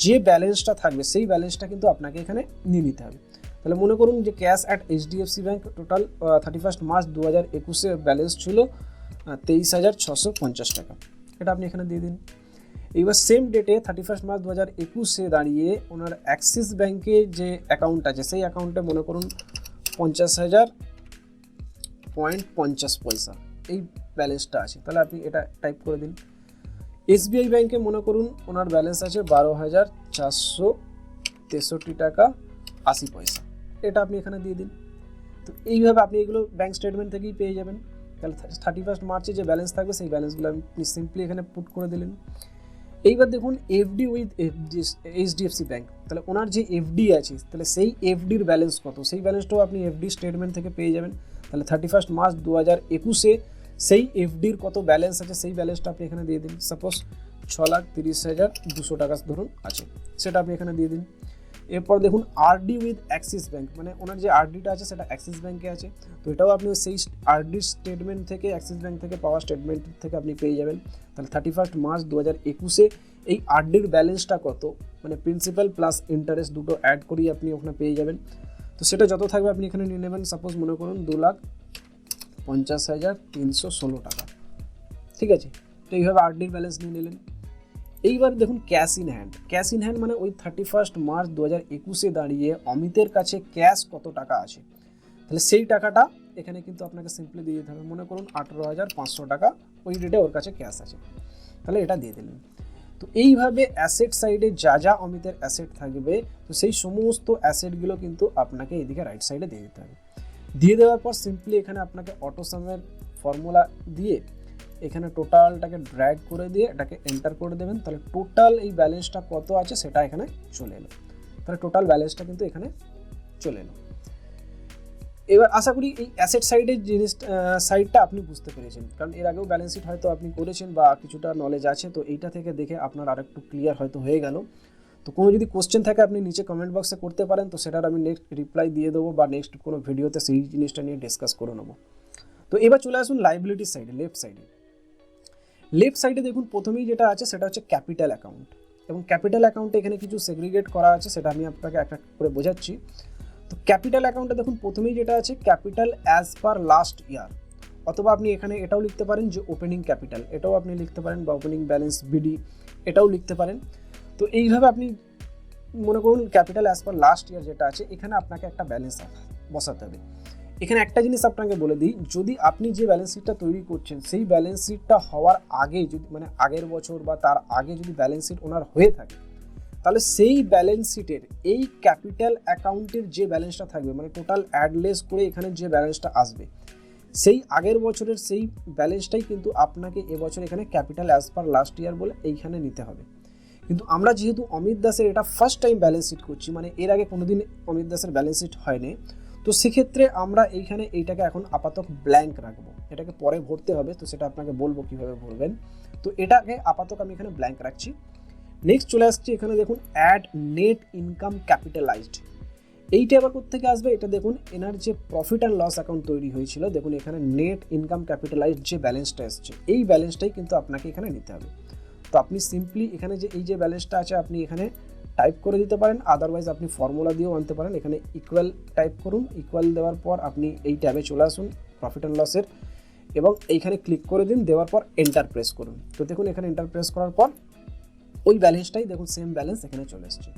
যে ব্যালেন্সটা থাকবে সেই ব্যালেন্সটা কিন্তু আপনাকে এখানে নিয়ে নিতে হবে। তাহলে মনে করুন যে cash at HDFC bank total 31 March 2021 balance ছিল 23,650 টাকা, এটা আপনি এখানে দিয়ে দিন। এইবার সেম ডেটে 31 মার্চ 2021 দাঁড়িয়ে ওনার অ্যাক্সিস ব্যাংকে যে অ্যাকাউন্ট আছে সেই অ্যাকাউন্টে মনে করুন 50,000.50 এই ব্যালেন্সটা আছে, তাহলে আপনি এটা টাইপ করে দিন। এসবিআই ব্যাংকে মনে করুন ওনার ব্যালেন্স আছে 12,463 টাকা 80 পয়সা, এটা আপনি এখানে দিয়ে দিন। তো এইভাবে আপনি এগুলো ব্যাঙ্ক স্টেটমেন্ট থেকেই পেয়ে যাবেন। তাহলে 31 মার্চে যে ব্যালেন্স থাকবে সেই ব্যালেন্সগুলো আপনি সিম্পলি এখানে পুট করে দিলেন। এইবার দেখুন এফডি উইথ এইচডিএফসি ব্যাঙ্ক, তাহলে ওনার যে এফডি আছে তাহলে সেই এফডির ব্যালেন্স কত, সেই ব্যালেন্সটাও আপনি এফডি স্টেটমেন্ট থেকে পেয়ে যাবেন। তাহলে 31 মার্চ 2021 সেই এফডির কত ব্যালেন্স আছে সেই ব্যালেন্সটা আপনি এখানে দিয়ে দিন। সাপোজ 6,30,200 টাকা ধরুন আছে, সেটা আপনি এখানে দিয়ে দিন। এরপর দেখুন আরডি উইথ অ্যাক্সিস ব্যাঙ্ক, মানে ওনার যে আরডিটা আছে সেটা অ্যাক্সিস ব্যাঙ্কে আছে, তো এটাও আপনি সেই আরডি স্টেটমেন্ট থেকে অ্যাক্সিস ব্যাঙ্ক থেকে পাওয়া স্টেটমেন্ট থেকে আপনি পেয়ে যাবেন। তাহলে 31 মার্চ 2021 এই আরডির ব্যালেন্সটা কত, মানে প্রিন্সিপাল প্লাস ইন্টারেস্ট দুটো অ্যাড করিয়ে আপনি ওখানে পেয়ে যাবেন। তো সেটা যত থাকবে আপনি এখানে নিয়ে নেবেন। সাপোজ মনে করুন 2,50,316 টাকা, ঠিক আছে। তো এইভাবে আরডির ব্যালেন্স নিয়ে নিলেন। এইবার দেখুন cash in hand, cash in hand মানে ওই 31 মার্চ 2021 দাঁড়িয়ে অমিতের কাছে ক্যাশ কত টাকা আছে, তাহলে সেই টাকাটা এখানে কিন্তু আপনাকে সিম্পলি দিয়ে দিতে হবে। মনে করুন 18,500 টাকা ওই ডেটে ওর কাছে ক্যাশ আছে, তাহলে এটা দিয়ে দিলেন। তো এইভাবে অ্যাসেট সাইডে যা যা অমিতের অ্যাসেট থাকবে তো সেই সমস্ত অ্যাসেটগুলো কিন্তু আপনাকে এইদিকে রাইট সাইডে দিয়ে দিতে হবে। দিয়ে দেওয়ার পর সিম্পলি এখানে আপনাকে অটোসামের ফর্মুলা দিয়ে এখানে টোটালটাকে ড্র্যাগ করে দিয়ে এটাকে এন্টার করে দেবেন। তাহলে টোটাল এই ব্যালেন্সটা কত আছে সেটা এখানে চলে এলো। তাহলে টোটাল ব্যালেন্সটা কিন্তু এখানে চলে এলো। এবার আশা করি এই অ্যাসেট সাইডের সাইডটা আপনি বুঝতে পেরেছেন, কারণ এর আগেও ব্যালেন্স শিট হয়তো আপনি করেছেন বা কিছুটা নলেজ আছে, তো এইটা থেকে দেখে আপনার আরেকটু ক্লিয়ার হয়তো হয়ে গেল। তো কোনো যদি কোশ্চেন থাকে আপনি নিচে কমেন্ট বক্সে করতে পারেন, তো সেটার আমি নেক্সট রিপ্লাই দিয়ে দেবো বা নেক্সট কোনো ভিডিওতে সেই জিনিসটা নিয়ে ডিসকাস করে নেবো। তো এবার চলে আসুন লাইবিলিটি সাইডে, লেফট সাইডে দেখুন প্রথমেই যেটা আছে সেটা হচ্ছে ক্যাপিটাল অ্যাকাউন্ট, এবং ক্যাপিটাল অ্যাকাউন্টে এখানে কিছু সেগ্রিগেট করা আছে, সেটা আমি আপনাকে একটা করে বোঝাচ্ছি। তো ক্যাপিটাল অ্যাকাউন্টে দেখুন প্রথমেই যেটা আছে capital as per last year, অথবা আপনি এখানে এটাও লিখতে পারেন যে ওপেনিং ক্যাপিটাল, এটাও আপনি লিখতে পারেন, বা ওপেনিং ব্যালেন্স বিডি এটাও লিখতে পারেন। তো এইভাবে আপনি মনে করুন capital as per last year যেটা আছে এখানে আপনাকে একটা ব্যালেন্স বসাতে হবে। এখানে একটা জিনিস আপনাকে বলে দিই, যদি আপনি যে ব্যালেন্স শিটটা তৈরি করছেন সেই ব্যালেন্স শিটটা হওয়ার আগে যদি মানে আগের বছর বা তার আগে যদি ব্যালেন্স শিট ওনার হয়ে থাকে, তাহলে সেই ব্যালেন্স শিটের এই ক্যাপিটাল অ্যাকাউন্টের যে ব্যালেন্সটা থাকবে মানে টোটাল অ্যাডলেস করে এখানে যে ব্যালেন্সটা আসবে সেই আগের বছরের সেই ব্যালেন্সটাই কিন্তু আপনাকে এবছর এখানে capital as per last year বলে এইখানে নিতে হবে। কিন্তু আমরা যেহেতু অমিত দাসের এটা ফার্স্ট টাইম ব্যালেন্স শিট করছি, মানে এর আগে কোনোদিন অমিত দাসের ব্যালেন্স শিট হয়নি, তো সেক্ষেত্রে আমরা এইখানে এইটাকে এখন আপাতত ব্ল্যাঙ্ক রাখবো, এটাকে পরে ভরতে হবে, তো সেটা আপনাকে বলবো কীভাবে ভরবেন। তো এটাকে আপাতত আমি এখানে ব্ল্যাঙ্ক রাখছি। নেক্সট চলে আসছি এখানে দেখুন অ্যাড নেট ইনকাম ক্যাপিটালাইজড, এইটা আবার কোত্থেকে আসবে, এটা দেখুন এনার যে প্রফিট অ্যান্ড লস অ্যাকাউন্ট তৈরি হয়েছিল, দেখুন এখানে নেট ইনকাম ক্যাপিটালাইজড যে ব্যালেন্সটা এসছে এই ব্যালেন্সটাই কিন্তু আপনাকে এখানে নিতে হবে। তো আপনি সিম্পলি এখানে যে এই যে ব্যালেন্সটা আছে আপনি এখানে টাইপ করে দিতে পারেন, আদারওয়াইজ আপনি ফর্মুলা দিয়েও আনতে পারেন। এখানে ইকুয়াল টাইপ করুন, ইকুয়াল দেওয়ার পর আপনি এই ট্যাবে চলে আসুন প্রফিট অ্যান্ড লসের, এবং এইখানে ক্লিক করে দিন, দেওয়ার পর এন্টার প্রেস করুন। তো দেখুন এখানে এন্টার প্রেস করার পর ওই ব্যালেন্সটাই দেখুন সেম ব্যালেন্স এখানে চলে এসছে।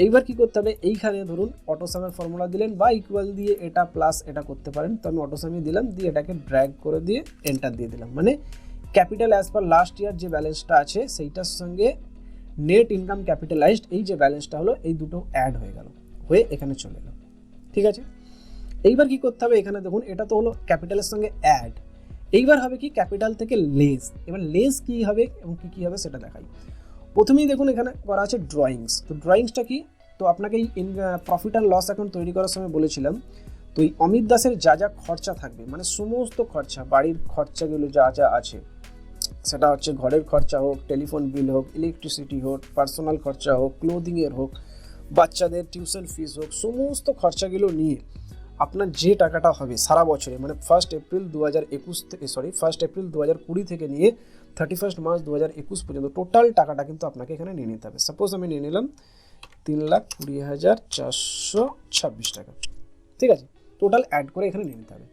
এইবার কি করতে হবে, এইখানে ধরুন অটোসামের ফর্মুলা দিলেন বা ইকুয়াল দিয়ে এটা প্লাস এটা করতে পারেন, তো আমি অটোসামে দিলাম, দিয়ে এটাকে ড্র্যাগ করে দিয়ে এন্টার দিয়ে দিলাম, মানে capital as per last year যে ব্যালেন্সটা আছে সেইটার সঙ্গে নেট ইনকাম ক্যাপিটালাইজড এই যে ব্যালেন্সটা হলো এই দুটো অ্যাড হয়ে গেল, হয়ে এখানে চলে এলো, ঠিক আছে। এইবার কি করতে হবে, এখানে দেখুন এটা তো হলো ক্যাপিটালের সঙ্গে অ্যাড, এইবার হবে কি ক্যাপিটাল থেকে লেস। এবার লেস কি হবে এবং কি হবে সেটা দেখাই। প্রথমেই দেখুন এখানে করা আছে ড্রয়িংস, তো ড্রয়িংসটা কি, তো আপনাকে এই প্রফিট অ্যান্ড লস অ্যাকাউন্ট তৈরি করার সময় বলেছিলাম, তো এই অমিত দাসের যা যা খরচা থাকবে মানে সমস্ত খরচা, বাড়ির খরচাগুলো যা যা আছে সেটা হচ্ছে ঘরের খরচা হোক, টেলিফোন বিল হোক, ইলেকট্রিসিটি হোক, পার্সোনাল খরচা হোক, ক্লোদিংয়ের হোক, বাচ্চাদের টিউশন ফিস হোক, সমস্ত খরচাগুলো নিয়ে আপনার যে টাকাটা হবে সারা বছরে মানে 1 এপ্রিল 2020 থেকে নিয়ে 31 মার্চ 2021 পর্যন্ত টোটাল টাকাটা কিন্তু আপনাকে এখানে নিয়ে নিতে হবে। সাপোজ আমি নিয়ে নিলাম 3,20,426 টাকা, ঠিক আছে, টোটাল অ্যাড করে এখানে নিয়ে নিতে হবে।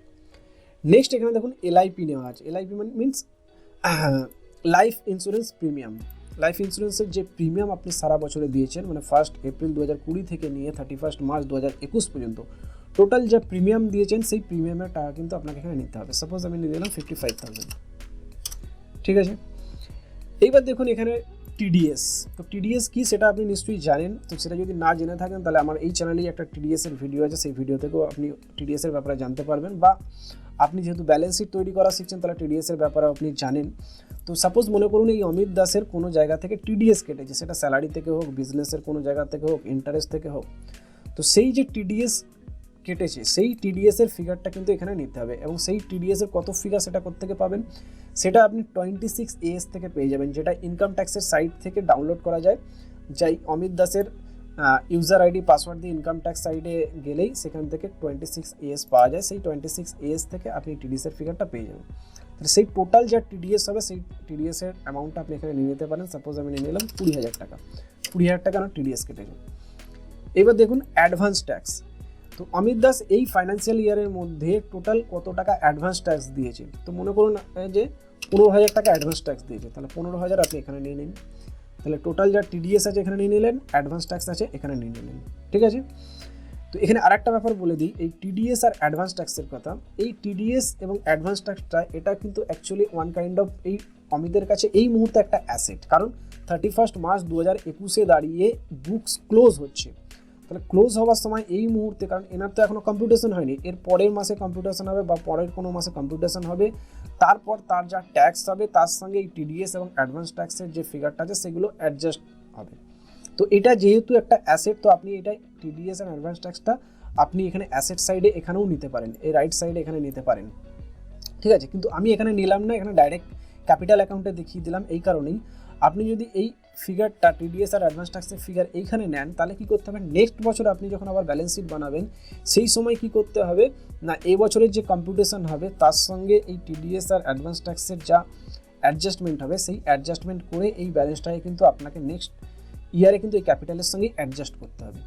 নেক্সট এখানে দেখুন এলআইপি নেওয়া আছে, LIP means life insurance premium, life ইন্স্যুরেন্সের যে প্রিমিয়াম আপনি সারা বছরে দিয়েছেন মানে 1 এপ্রিল 2020 থেকে নিয়ে 31 মার্চ 2021 পর্যন্ত টোটাল যা প্রিমিয়াম দিয়েছেন সেই প্রিমিয়ামের টাকা কিন্তু আপনাকে এখানে নিতে হবে। সাপোজ আমি নিয়ে দিলাম 55,000, ঠিক আছে। এইবার দেখুন এখানে টিডিএস। তো টিডিএস কি সেটা আপনি নিশ্চয়ই জানেন। তো সেটা যদি না জেনে থাকেন তাহলে আমার এই চ্যানেলেই একটা টিডিএস এর ভিডিও আছে, সেই ভিডিও থেকেও আপনি টিডিএস এর ব্যাপারে জানতে পারবেন, বা আপনি যেহেতু ব্যালেন্স শিট তৈরি করা শিখছেন তাহলে টিডিএস এর ব্যাপারে আপনি জানেন। তো সাপোজ মনে করুন এই অমিত দাসের কোনো জায়গা থেকে টিডিএস কেটেছে, সেটা স্যালারি থেকে হোক, বিজনেসের কোনো জায়গা থেকে হোক, ইন্টারেস্ট থেকে হোক। তো সেই যে টিডিএস কেটেছে সেই টিডিএস এর ফিগারটা কিন্তু এখানে নিতে হবে, এবং সেই টিডিএস এর কত ফিগার সেটা কোত্থেকে পাবেন, সেটা আপনি 26AS থেকে পেয়ে যাবেন, যেটা ইনকাম ট্যাক্সের সাইট থেকে ডাউনলোড করা যায়। যাই অমিত দাসের ইউজার আইডি পাসওয়ার্ড দিয়ে ইনকাম ট্যাক্স সাইটে গেলেই সেখান থেকে 26AS পাওয়া যায়। সেই 26AS থেকে আপনি টিডিএস এর ফিগারটা পেয়ে যাবেন। তাহলে সেই টোটাল যা টিডিএস হবে সেই টিডিএস এর অ্যামাউন্টটা আপনি এখানে নিয়ে নিতে পারেন। সাপোজ আমি নিয়ে নিলাম 20,000 টাকা, 20,000 টাকা না টিডিএস কেটেছে। এবার দেখুন অ্যাডভান্স ট্যাক্স। তো অমিত দাস এই ফাইন্যান্সিয়াল ইয়ারের মধ্যে টোটাল কত টাকা অ্যাডভান্স ট্যাক্স দিয়েছে। তো মনে করুন যে 15,000 টাকা অ্যাডভান্স ট্যাক্স দিয়েছে, তাহলে 15,000 আপনি এখানে নিয়ে নিন। তাহলে টোটাল যা টিডিএস আছে এখানে নিয়ে নিলেন, অ্যাডভান্স ট্যাক্স আছে এখানে নিয়ে নিলেন, ঠিক আছে। তো এখানে আরেকটা ব্যাপার বলে দিই, এই টিডিএস আর অ্যাডভান্স ট্যাক্সের কথা। এই টিডিএস এবং অ্যাডভান্স ট্যাক্সটা এটা কিন্তু অ্যাকচুয়ালি ওয়ান কাইন্ড অফ এই অমিতের কাছে এই মুহূর্তে একটা অ্যাসেট, কারণ 31 মার্চ 2021 দাঁড়িয়ে বুকস ক্লোজ হচ্ছে। তাহলে ক্লোজ হওয়ার সময় এই মুহূর্তে, কারণ এনার তো এখনও কম্পিউটেশন হয়নি, এর পরের মাসে কম্পিউটেশন হবে বা পরের কোনো মাসে কম্পিউটেশন হবে, তারপর তার যা ট্যাক্স হবে তার সঙ্গে এই টিডিএস এবং অ্যাডভান্স ট্যাক্সের যে ফিগারটা আছে সেগুলো অ্যাডজাস্ট হবে। তো এটা যেহেতু একটা অ্যাসেট, তো আপনি এটা টিডিএস আর অ্যাডভান্স ট্যাক্সটা আপনি এখানে অ্যাসেট সাইডে এখানেও নিতে পারেন, এই রাইট সাইডে এখানে নিতে পারেন, ঠিক আছে। কিন্তু আমি এখানে নিলাম না, এখানে ডাইরেক্ট ক্যাপিটাল অ্যাকাউন্টে দেখিয়ে দিলাম এই কারণেই, আপনি যদি এই ফিগারটা টিডিএস আর অ্যাডভান্স ট্যাক্সের ফিগার এইখানে নেন তাহলে কী করতে হবে, নেক্সট বছর আপনি যখন আবার ব্যালেন্স শিট বানাবেন সেই সময় কি করতে হবে না, এই বছরের যে কম্পিউটেশন হবে তার সঙ্গে এই টিডিএস আর অ্যাডভান্স ট্যাক্সের যা অ্যাডজাস্টমেন্ট হবে সেই অ্যাডজাস্টমেন্ট করে এই ব্যালেন্সটাকে কিন্তু আপনাকে নেক্সট ইয়ারে কিন্তু এই ক্যাপিটালের সঙ্গে অ্যাডজাস্ট করতে হবে।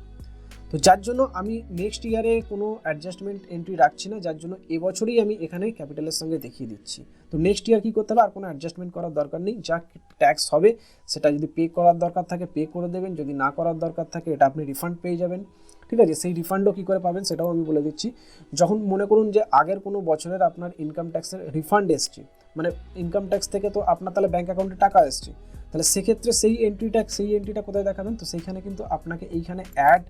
তো যার জন্য আমি নেক্সট ইয়ারে কোনো অ্যাডজাস্টমেন্ট এন্ট্রি রাখছি না, যার জন্য এবছরই আমি এখানে ক্যাপিটালের সঙ্গে দেখিয়ে দিচ্ছি। তো নেক্সট ইয়ার কী করতে হবে, আর কোনো অ্যাডজাস্টমেন্ট করার দরকার নেই, যা ট্যাক্স হবে সেটা যদি পে করার দরকার থাকে পে করে দেবেন, যদি না করার দরকার থাকে এটা আপনি রিফান্ড পেয়ে যাবেন, ঠিক আছে। সেই রিফান্ডও কী করে পাবেন সেটাও আমি বলে দিচ্ছি। যখন মনে করুন যে আগের কোনো বছরের আপনার ইনকাম ট্যাক্সের রিফান্ড এসছে, মানে ইনকাম ট্যাক্স থেকে তো আপনার তাহলে ব্যাঙ্ক অ্যাকাউন্টে টাকা এসছে, তাহলে সেক্ষেত্রে সেই এন্ট্রিটা কোথায় দেখাবেন, তো সেইখানে কিন্তু আপনাকে এইখানে অ্যাড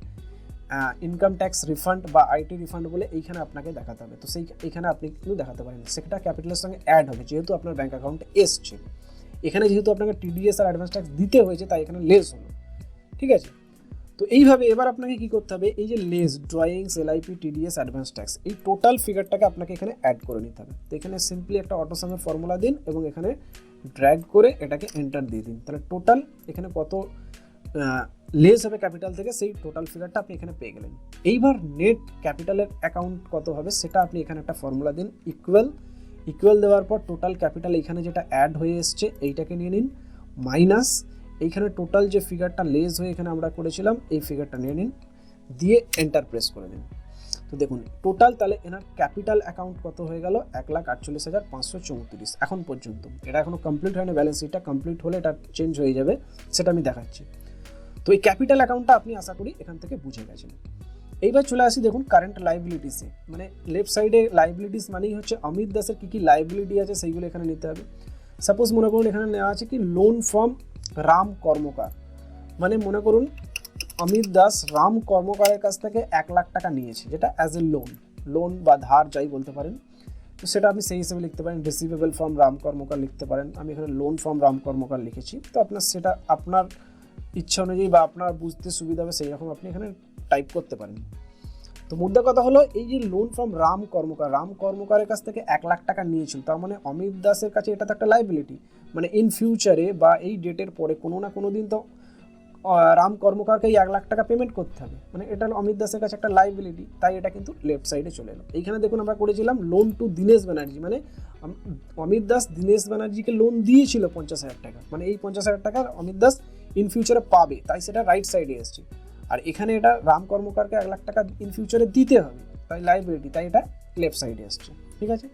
ইনকাম ট্যাক্স রিফান্ড বা আইটি রিফান্ড বলে এইখানে আপনাকে দেখাতে হবে। তো এইখানে আপনি কিন্তু দেখাতে পারেন, সেটা ক্যাপিটালের সঙ্গে অ্যাড হবে যেহেতু আপনার ব্যাঙ্ক অ্যাকাউন্টে এসছে। এখানে যেহেতু আপনাকে টিডিএস আর অ্যাডভান্স ট্যাক্স দিতে হয়েছে তাই এখানে লেস হলো, ঠিক আছে। তো এইভাবে এবার আপনাকে কি করতে হবে, এই যে less drawings LIP TDS advance tax এই টোটাল ফিগারটাকে আপনাকে এখানে অ্যাড করে নিতে হবে। তো এখানে সিম্পলি একটা অটোসামের ফর্মুলা দিন এবং এখানে ড্র্যাগ করে এটাকে এন্টার দিয়ে দিন, তাহলে টোটাল এখানে কত লেস হবে ক্যাপিটাল থেকে সেই টোটাল ফিগারটা আপনি এখানে পেয়ে গেলেন। এইবার নেট ক্যাপিটালের অ্যাকাউন্ট কত হবে সেটা আপনি এখানে একটা ফর্মুলা দিন, ইকুয়াল দেওয়ার পর টোটাল ক্যাপিটাল এইখানে যেটা অ্যাড হয়ে এসছে এইটাকে নিয়ে নিন, মাইনাস এইখানে টোটাল যে ফিগারটা লেস হয়ে এখানে আমরা করেছিলাম এই ফিগারটা নিয়ে নিন, দিয়ে এন্টার প্রেস করে দিন। তো দেখুন টোটাল তাহলে এনার ক্যাপিটাল অ্যাকাউন্ট কত হয়ে গেল, 1,48,534 এখন পর্যন্ত। এটা এখনো কমপ্লিট হয়নি, ব্যালেন্স শিটটা কমপ্লিট হলে এটা চেঞ্জ হয়ে যাবে, সেটা আমি দেখাচ্ছি। তো এই ক্যাপিটাল অ্যাকাউন্টটা আপনি আশা করি এখান থেকে বুঝে গেছেন। এইবার চলে আসি দেখুন কারেন্ট লাইবিলিটিসে, মানে লেফট সাইডে লাইবিলিটিস মানেই হচ্ছে অমিত দাসের কী কী লাইবিলিটি আছে সেইগুলো এখানে নিতে হবে। সাপোজ মনে করুন এখানে নেওয়া আছে কি লোন ফ্রম রাম কর্মকার, মানে মনে করুন অমিত দাস রাম কর্মকারের কাছ থেকে 1,00,000 টাকা নিয়েছে, যেটা অ্যাজ এ লোন বা ধার যাই বলতে পারেন। তো সেটা আপনি সেই হিসেবে লিখতে পারেন, রিসিভেবল ফ্রম রাম কর্মকার লিখতে পারেন, আমি এখানে লোন ফ্রম রাম কর্মকার লিখেছি। তো আপনার সেটা আপনার ইচ্ছা অনুযায়ী বা আপনার বুঝতে সুবিধা হবে সেই রকম আপনি এখানে টাইপ করতে পারেন। তো মুদ্রা কথা হলো এই যে লোন ফ্রম রাম কর্মকারের কাছ থেকে 1,00,000 টাকা নিয়েছিল, তার মানে অমিত দাসের কাছে এটা তো একটা লাইবিলিটি, মানে ইন ফিউচারে বা এই ডেটের পরে কোনো না কোনো দিন তো রাম কর্মকারকে এই 1,00,000 টাকা পেমেন্ট করতে হবে, মানে এটা অমিত দাসের কাছে একটা লাইবিলিটি, তাই এটা কিন্তু লেফট সাইডে চলে এলো। এইখানে দেখুন আমরা করেছিলাম লোন টু দীনেশ ব্যানার্জি, মানে অমিত দাস দীনেশ ব্যানার্জিকে লোন দিয়েছিল 50,000 টাকা, মানে এই 50,000 টাকা অমিত দাস ইন ফিউচারে পাবে, তাই সেটা রাইট সাইডে এসছে। আর এখানে এটা রাম কর্মকারকে 1,00,000 টাকা ইন ফিউচারে দিতে হবে, তাই লাইবিলিটি, তাই এটা লেফট সাইডে আসছে, ঠিক আছে।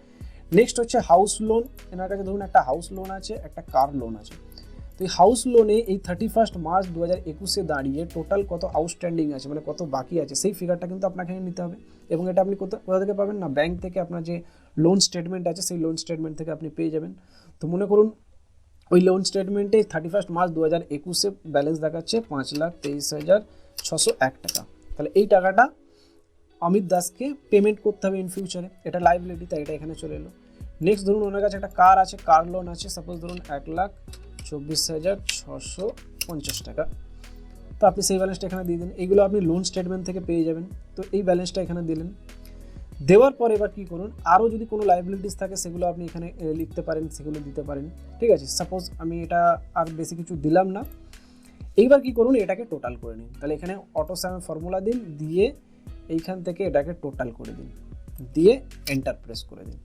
নেক্সট হচ্ছে হাউস লোন, এনার কাছে ধরুন একটা হাউস লোন আছে, একটা কার লোন আছে। তো এই হাউস লোনে এই 31 মার্চ 2021 দাঁড়িয়ে টোটাল কত আউটস্ট্যান্ডিং আছে, মানে কত বাকি আছে সেই ফিগারটা কিন্তু আপনাকে নিতে হবে, এবং এটা আপনি কোথা থেকে পাবেন না, ব্যাংক থেকে আপনার যে লোন স্টেটমেন্ট আছে সেই লোন স্টেটমেন্ট থেকে আপনি পেয়ে যাবেন। তো মনে করুন ওই লোন স্টেটমেন্টে 31 মার্চ 2021 ব্যালেন্স দেখাচ্ছে 5,23,601 টাকা। তাহলে এই টাকাটা অমিত দাসকে পেমেন্ট করতে হবে ইন ফিউচারে, এটা লাইবিলিটি, তাই এটা এখানে চলে এলো। নেক্সট ধরুন ওনার কাছে একটা কার আছে, কার লোন আছে, সাপোজ ধরুন 1,24,650 টাকা। তো আপনি সেই ব্যালেন্সটা এখানে দিয়ে দিন, এইগুলো আপনি লোন স্টেটমেন্ট থেকে পেয়ে যাবেন। তো এই ব্যালেন্সটা এখানে দিলেন, দেওয়ার পর এবার কী করুন, আরও যদি কোনো লাইবিলিটিস থাকে সেগুলো আপনি এখানে লিখতে পারেন, সেগুলো দিতে পারেন, ঠিক আছে। সাপোজ আমি এটা আর বেশি কিছু দিলাম না। এইবার কী করুন, এটাকে টোটাল করে নিন। তাহলে এখানে অটো সামের ফর্মুলা দিন, দিয়ে এইখান থেকে এটাকে টোটাল করে দিন, দিয়ে এন্টার প্রেস করে দিন।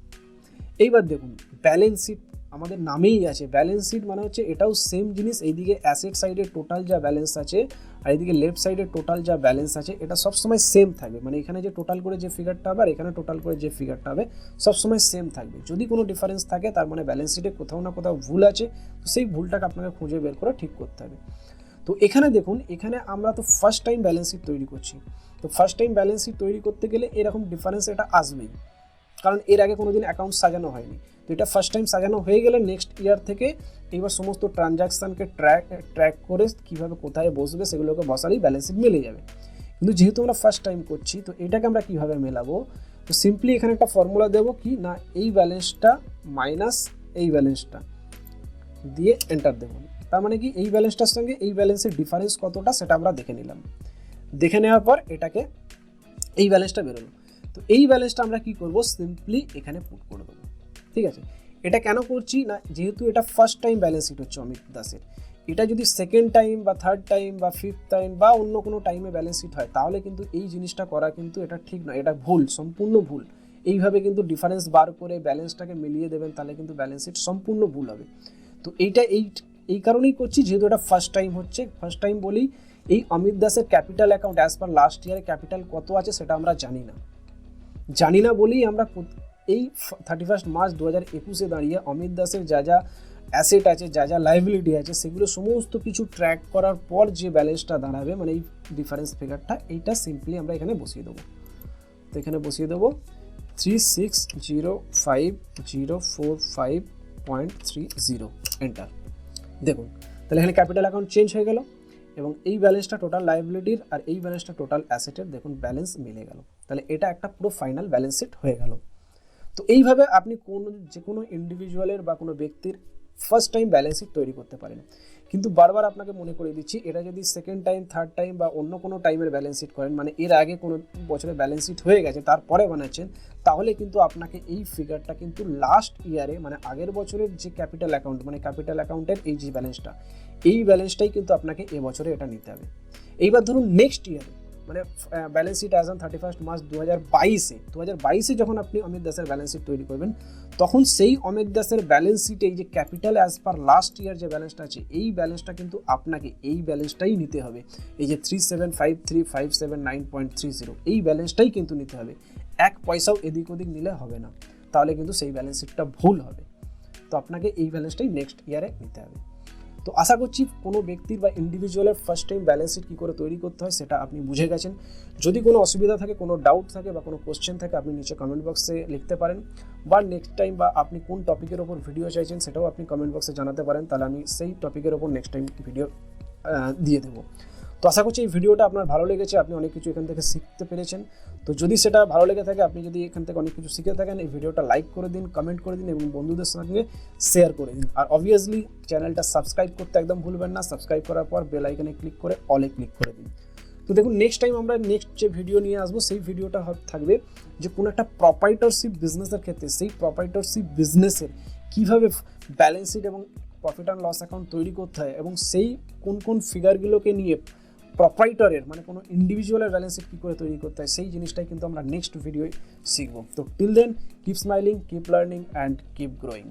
এইবার দেখুন ব্যালেন্স শিট আমাদের নামেই আছে, ব্যালেন্স শিট মানে হচ্ছে এটাও সেম জিনিস। এইদিকে অ্যাসেট সাইডে টোটাল যা ব্যালেন্স আছে আর এইদিকে লেফট সাইডে টোটাল যা ব্যালেন্স আছে এটা সবসময় সেম থাকবে। মানে এখানে যে টোটাল করে যে ফিগারটা হবে আর এখানে টোটাল করে যে ফিগারটা হবে সবসময় সেম থাকবে। যদি কোনো ডিফারেন্স থাকে তার মানে ব্যালেন্স শিটে কোথাও না কোথাও ভুল আছে, তো সেই ভুলটাকে আপনাকে খুঁজে বের করে ঠিক করতে হবে। তো এখানে দেখুন, এখানে আমরা তো ফার্স্ট টাইম ব্যালেন্স শিট তৈরি করছি। তো ফার্স্ট টাইম ব্যালেন্স শিট তৈরি করতে গেলে এরকম ডিফারেন্স এটা আসবেই, কারণ এর আগে কোনোদিন অ্যাকাউন্ট সাজানো হয়নি। তো এটা ফার্স্ট টাইম সাজানো হয়ে গেলে নেক্সট ইয়ার থেকে এইবার সমস্ত ট্রানজাকশানকে ট্র্যাক করে কীভাবে কোথায় বসবে সেগুলোকে বসালেই ব্যালেন্স শিট মিলে যাবে। কিন্তু যেহেতু আমরা ফার্স্ট টাইম করছি, তো এটাকে আমরা কীভাবে মেলাবো, তো সিম্পলি এখানে একটা ফর্মুলা দেবো কি না, এই ব্যালেন্সটা মাইনাস এই ব্যালেন্সটা দিয়ে এন্টার দেবো। তার মানে কি এই ব্যালেন্সটার সঙ্গে এই ব্যালেন্সের ডিফারেন্স কতটা সেটা আমরা দেখে নিলাম। দেখে নেওয়ার পর এটাকে এই ব্যালেন্সটা বেরোলো। তো এই ব্যালেন্সটা আমরা কি করব, সিম্পলি এখানে পুট করে দেবো, ঠিক আছে। এটা কেন করছি না, যেহেতু এটা ফার্স্ট টাইম ব্যালেন্স শিট হচ্ছে অমিত দাসের, এটা যদি সেকেন্ড টাইম বা থার্ড টাইম বা ফিফথ টাইম বা অন্য কোনো টাইমে ব্যালেন্স শিট হয় তাহলে কিন্তু এই জিনিসটা করা কিন্তু এটা ঠিক নয়, এটা ভুল, সম্পূর্ণ ভুল। এইভাবে কিন্তু ডিফারেন্স বার করে ব্যালেন্সটাকে মিলিয়ে দেবেন, তাহলে কিন্তু ব্যালেন্স শিট সম্পূর্ণ ভুল হবে। তো এইটা এই কারণেই করছি, যেহেতু এটা ফার্স্ট টাইম হচ্ছে। ফার্স্ট টাইম বলি এই অমিত দাসের capital account as per last ইয়ারে ক্যাপিটাল কত আছে সেটা আমরা জানি না বলেই আমরা এই 31 মার্চ 2021 দাঁড়িয়ে অমিত দাসের যা যা অ্যাসেট আছে, যা যা লাইবিলিটি আছে, সেগুলো সমস্ত কিছু ট্র্যাক করার পর যে ব্যালেন্সটা দাঁড়াবে, মানে এই ডিফারেন্স ফিগারটা, এইটা সিম্পলি আমরা এখানে বসিয়ে দেবো। তো এখানে বসিয়ে দেবো 3605,045.30 এন্টার। দেখুন তাহলে এখানে ক্যাপিটাল অ্যাকাউন্ট চেঞ্জ হয়ে গেল এবং এই ব্যালেন্সটা টোটাল লাইবিলিটির আর এই ব্যালেন্সটা টোটাল অ্যাসেটের, দেখুন ব্যালেন্স মিলে গেল। তাহলে এটা একটা পুরো ফাইনাল ব্যালেন্স শিট হয়ে গেল। তো এইভাবে আপনি যে কোনো ইন্ডিভিজুয়ালের বা কোনো ব্যক্তির ফার্স্ট টাইম ব্যালেন্স শিট তৈরি করতে পারেন। কিন্তু বারবার আপনাকে মনে করে দিচ্ছি, এটা যদি সেকেন্ড টাইম, থার্ড টাইম বা অন্য কোনো টাইমের ব্যালেন্স শিট করেন, মানে এর আগে কোনো বছরের ব্যালেন্স শিট হয়ে গেছে তারপরে বানাচ্ছেন, তাহলে কিন্তু আপনাকে এই ফিগারটা কিন্তু লাস্ট ইয়ারে, মানে আগের বছরের যে ক্যাপিটাল অ্যাকাউন্ট, মানে ক্যাপিটাল অ্যাকাউন্টের এই যে ব্যালেন্সটা, এই ব্যালেন্সটাই কিন্তু আপনাকে এবছরে এটা নিতে হবে। এইবার ধরুন নেক্সট ইয়ারে, মানে balance sheet as on 31 March 2022 যখন আপনি অমিত দাসের ব্যালেন্স শিট তৈরি করবেন, তখন সেই অমিত দাসের ব্যালেন্স শিটে এই যে capital as per last year যে ব্যালেন্সটা আছে, এই ব্যালেন্সটা কিন্তু আপনাকে এই ব্যালেন্সটাই নিতে হবে। এই যে 3753,579.30 এই ব্যালেন্সটাই কিন্তু নিতে হবে। এক পয়সাও এদিক ওদিক নিলে হবে না, তাহলে কিন্তু সেই ব্যালেন্স শিটটা ভুল হবে। তো আপনাকে এই ব্যালেন্সটাই নেক্সট ইয়ারে নিতে হবে। তো আশা করছি কোনো ব্যক্তির বা ইন্ডিভিজুয়ালের ফার্স্ট টাইম ব্যালেন্স শিট কী করে তৈরি করতে হয় সেটা আপনি বুঝে গেছেন। যদি কোনো অসুবিধা থাকে, কোনো ডাউট থাকে বা কোনো কোশ্চেন থাকে, আপনি নিচে কমেন্ট বক্সে লিখতে পারেন, বা নেক্সট টাইম বা আপনি কোন টপিকের ওপর ভিডিও চাইছেন সেটাও আপনি কমেন্ট বক্সে জানাতে পারেন, তাহলে আমি সেই টপিকের ওপর নেক্সট টাইম ভিডিও দিয়ে দেবো। তো আশা করছি এই ভিডিওটা আপনার ভালো লেগেছে, আপনি অনেক কিছু এখান থেকে শিখতে পেরেছেন। তো যদি সেটা ভালো লেগে থাকে, আপনি যদি এখান থেকে অনেক কিছু শিখে থাকেন, এই ভিডিওটা লাইক করে দিন, কমেন্ট করে দিন এবং বন্ধুদের সঙ্গে শেয়ার করে দিন। আর অবভিয়াসলি চ্যানেলটা সাবস্ক্রাইব করতে একদম ভুলবেন না। সাবস্ক্রাইব করার পর বেল আইকনে ক্লিক করে অলে ক্লিক করে দিন। তো দেখুন নেক্সট টাইম আমরা নেক্সট যে ভিডিও নিয়ে আসবো, সেই ভিডিওটা থাকবে যে কোনো একটা প্রপাইটরশিপ বিজনেসের ক্ষেত্রে সেই প্রপাইটরশিপ বিজনেসের কীভাবে ব্যালেন্স শিট এবং প্রফিট অ্যান্ড লস অ্যাকাউন্ট তৈরি করতে হয় এবং সেই কোন ফিগারগুলোকে নিয়ে প্রপাইটরের, মানে কোনো ইন্ডিভিজুয়ালের ব্যালেন্স শিট কী করে তৈরি করতে হয়, সেই জিনিসটাই কিন্তু আমরা নেক্সট ভিডিওয় শিখব। তো till then, keep smiling, keep learning and keep growing.